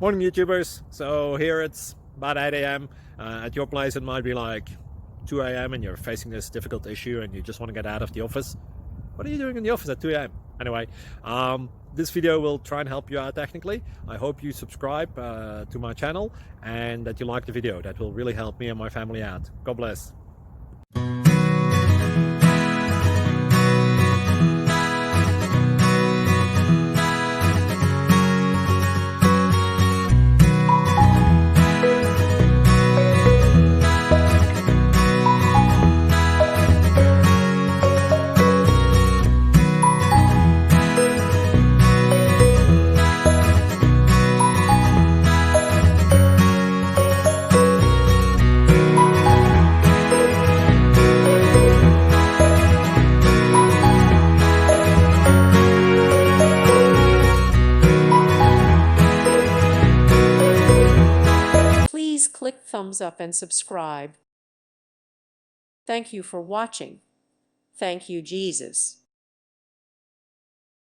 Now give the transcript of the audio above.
Morning YouTubers. So here it's about 8 a.m. At your place it might be like 2 a.m. and you're facing this difficult issue and you just want to get out of the office. What are you doing in the office at 2 a.m.? Anyway, this video will try and help you out technically. I hope you subscribe to my channel and that you like the video. That will really help me and my family out. God bless. Please click thumbs up and subscribe. Thank you for watching. Thank you, Jesus.